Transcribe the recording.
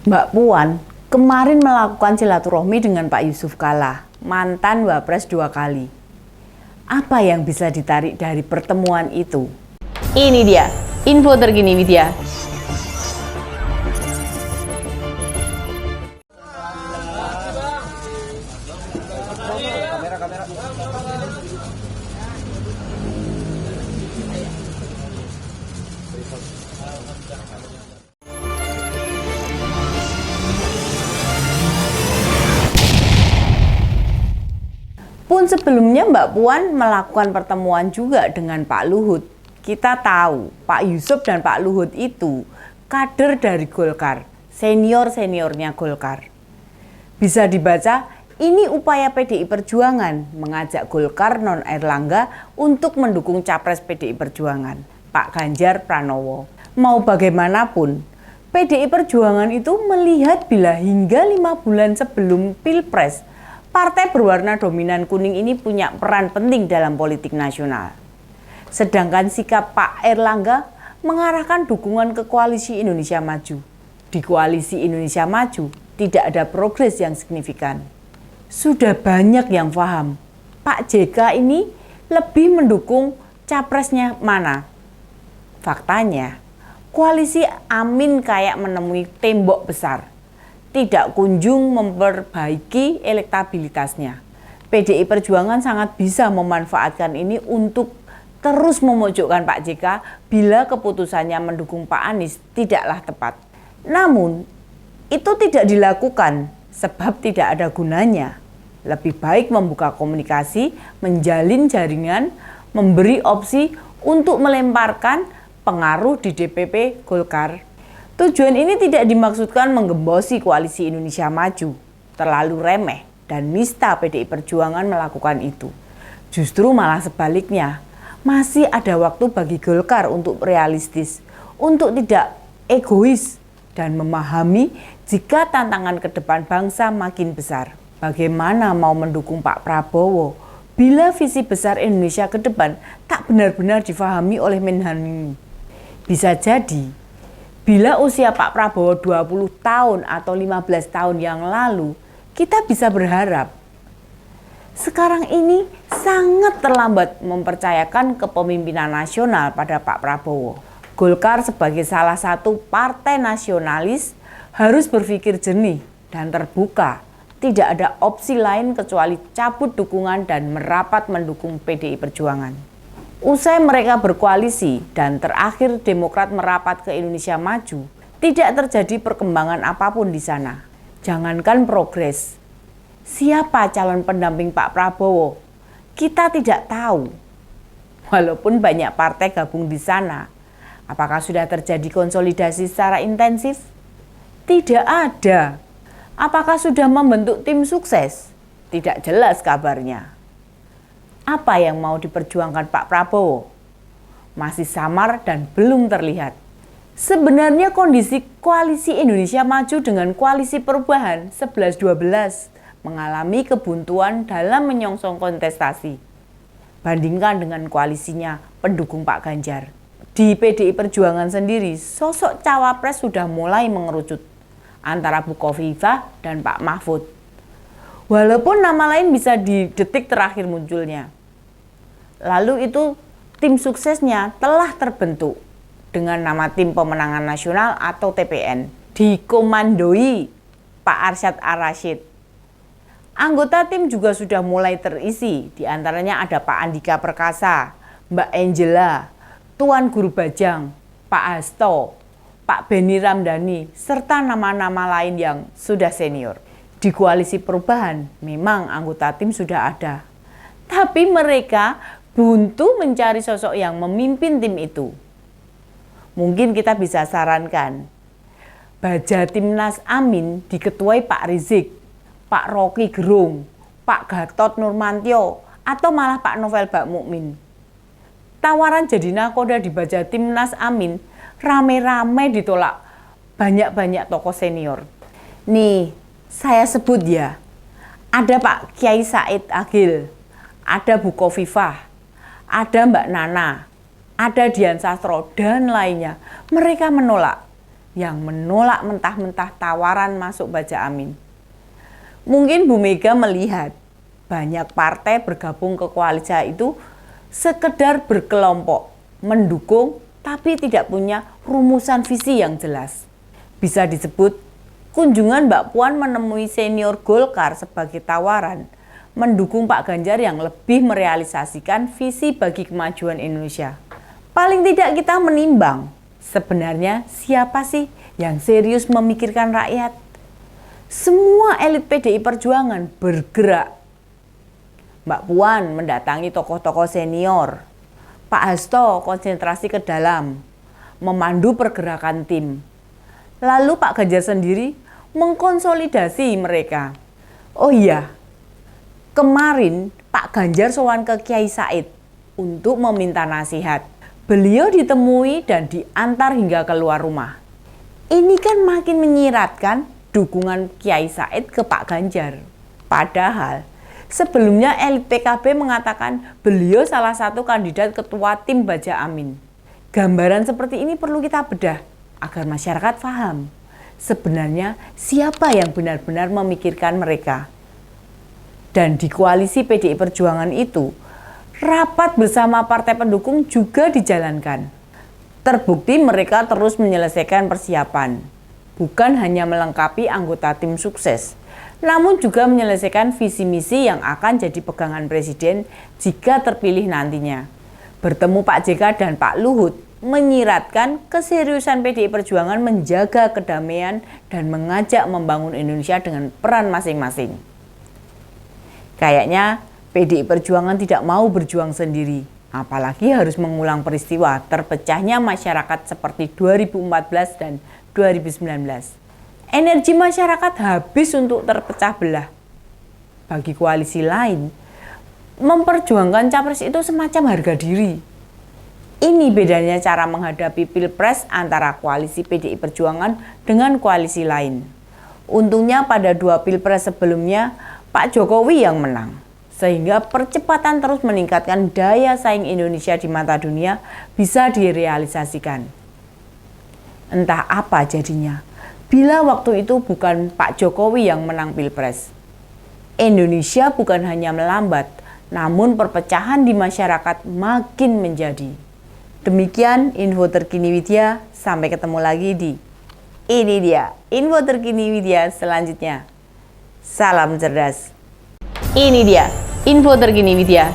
Mbak Puan kemarin melakukan silaturahmi dengan Pak Yusuf Kalla, mantan Wapres 2 kali. Apa yang bisa ditarik dari pertemuan itu? Ini dia, info terkini Widya. Pun sebelumnya Mbak Puan melakukan pertemuan juga dengan Pak Luhut. Kita tahu Pak Yusuf dan Pak Luhut itu kader dari Golkar, senior-seniornya Golkar. Bisa dibaca, ini upaya PDI Perjuangan mengajak Golkar non-Airlangga untuk mendukung capres PDI Perjuangan, Pak Ganjar Pranowo. Mau bagaimanapun, PDI Perjuangan itu melihat bila hingga 5 bulan sebelum Pilpres, partai berwarna dominan kuning ini punya peran penting dalam politik nasional. Sedangkan sikap Pak Airlangga mengarahkan dukungan ke Koalisi Indonesia Maju. Di Koalisi Indonesia Maju tidak ada progres yang signifikan. Sudah banyak yang paham, Pak JK ini lebih mendukung capresnya mana. Faktanya, Koalisi Amin kayak menemui tembok besar. Tidak kunjung memperbaiki elektabilitasnya. PDI Perjuangan sangat bisa memanfaatkan ini untuk terus memojokkan Pak JK bila keputusannya mendukung Pak Anies tidaklah tepat. Namun, itu tidak dilakukan sebab tidak ada gunanya. Lebih baik membuka komunikasi, menjalin jaringan, memberi opsi untuk melemparkan pengaruh di DPP Golkar. Tujuan ini tidak dimaksudkan menggembosi Koalisi Indonesia Maju, terlalu remeh dan nista PDI Perjuangan melakukan itu. Justru malah sebaliknya, masih ada waktu bagi Golkar untuk realistis, untuk tidak egois dan memahami jika tantangan ke depan bangsa makin besar. Bagaimana mau mendukung Pak Prabowo bila visi besar Indonesia ke depan tak benar-benar difahami oleh Menhan? Bisa jadi bila usia Pak Prabowo 20 tahun atau 15 tahun yang lalu, kita bisa berharap. Sekarang ini sangat terlambat mempercayakan kepemimpinan nasional pada Pak Prabowo. Golkar sebagai salah satu partai nasionalis harus berpikir jernih dan terbuka. Tidak ada opsi lain kecuali cabut dukungan dan merapat mendukung PDI Perjuangan. Usai mereka berkoalisi dan terakhir Demokrat merapat ke Indonesia Maju, tidak terjadi perkembangan apapun di sana. Jangankan progres, siapa calon pendamping Pak Prabowo? Kita tidak tahu. Walaupun banyak partai gabung di sana, apakah sudah terjadi konsolidasi secara intensif? Tidak ada. Apakah sudah membentuk tim sukses? Tidak jelas kabarnya. Apa yang mau diperjuangkan Pak Prabowo? Masih samar dan belum terlihat. Sebenarnya kondisi Koalisi Indonesia Maju dengan Koalisi Perubahan 11-12 mengalami kebuntuan dalam menyongsong kontestasi. Bandingkan dengan koalisinya pendukung Pak Ganjar. Di PDI Perjuangan sendiri, sosok cawapres sudah mulai mengerucut antara Bu Khofifah dan Pak Mahfud. Walaupun nama lain bisa di detik terakhir munculnya. Lalu itu tim suksesnya telah terbentuk dengan nama Tim Pemenangan Nasional atau TPN. Dikomandoi Pak Arsyad Ar-Rasyid. Anggota tim juga sudah mulai terisi. Di antaranya ada Pak Andika Perkasa, Mbak Angela, Tuan Guru Bajang, Pak Hasto, Pak Beni Ramdhani, serta nama-nama lain yang sudah senior. Di Koalisi Perubahan memang anggota tim sudah ada. Tapi mereka buntu mencari sosok yang memimpin tim itu. Mungkin kita bisa sarankan, Baja Timnas Amin diketuai Pak Rizik, Pak Rocky Gerung, Pak Gatot Nurmantio, atau malah Pak Novel Bakmukmin. Tawaran jadi nakoda di Baja Timnas Amin rame-rame ditolak banyak-banyak tokoh senior. Nih, saya sebut ya, ada Pak Kiai Said Agil, ada Bu Khofifah, ada Mbak Nana, ada Dian Sastro, dan lainnya. Mereka menolak. yang menolak mentah-mentah tawaran masuk Baja Amin. Mungkin Bu Mega melihat banyak partai bergabung ke koalisi itu sekedar berkelompok, mendukung tapi tidak punya rumusan visi yang jelas. Bisa disebut kunjungan Mbak Puan menemui senior Golkar sebagai tawaran mendukung Pak Ganjar yang lebih merealisasikan visi bagi kemajuan Indonesia. Paling tidak kita menimbang, sebenarnya siapa sih yang serius memikirkan rakyat? Semua elit PDI Perjuangan bergerak. Mbak Puan mendatangi tokoh-tokoh senior. Pak Hasto konsentrasi ke dalam, memandu pergerakan tim. Lalu Pak Ganjar sendiri mengkonsolidasi mereka. Oh iya, kemarin Pak Ganjar sowan ke Kiai Said untuk meminta nasihat. Beliau ditemui dan diantar hingga keluar rumah. Ini kan makin menyiratkan dukungan Kiai Said ke Pak Ganjar. Padahal sebelumnya elit PKB mengatakan beliau salah satu kandidat ketua tim Baja Amin. Gambaran seperti ini perlu kita bedah agar masyarakat paham sebenarnya siapa yang benar-benar memikirkan mereka. Dan di koalisi PDI Perjuangan itu, rapat bersama partai pendukung juga dijalankan. Terbukti mereka terus menyelesaikan persiapan, bukan hanya melengkapi anggota tim sukses, namun juga menyelesaikan visi misi yang akan jadi pegangan Presiden jika terpilih nantinya. Bertemu Pak JK dan Pak Luhut menyiratkan keseriusan PDI Perjuangan menjaga kedamaian dan mengajak membangun Indonesia dengan peran masing-masing. Kayaknya PDI Perjuangan tidak mau berjuang sendiri, apalagi harus mengulang peristiwa terpecahnya masyarakat seperti 2014 dan 2019. Energi masyarakat habis untuk terpecah belah. Bagi koalisi lain, memperjuangkan capres itu semacam harga diri. Ini bedanya cara menghadapi Pilpres antara koalisi PDI Perjuangan dengan koalisi lain. Untungnya pada 2 Pilpres sebelumnya, Pak Jokowi yang menang. Sehingga percepatan terus meningkatkan daya saing Indonesia di mata dunia bisa direalisasikan. Entah apa jadinya, bila waktu itu bukan Pak Jokowi yang menang Pilpres. Indonesia bukan hanya melambat, namun perpecahan di masyarakat makin menjadi. Demikian info terkini Widya, sampai ketemu lagi di Ini Dia, info terkini Widya selanjutnya. Salam cerdas. Ini dia, info terkini Widya.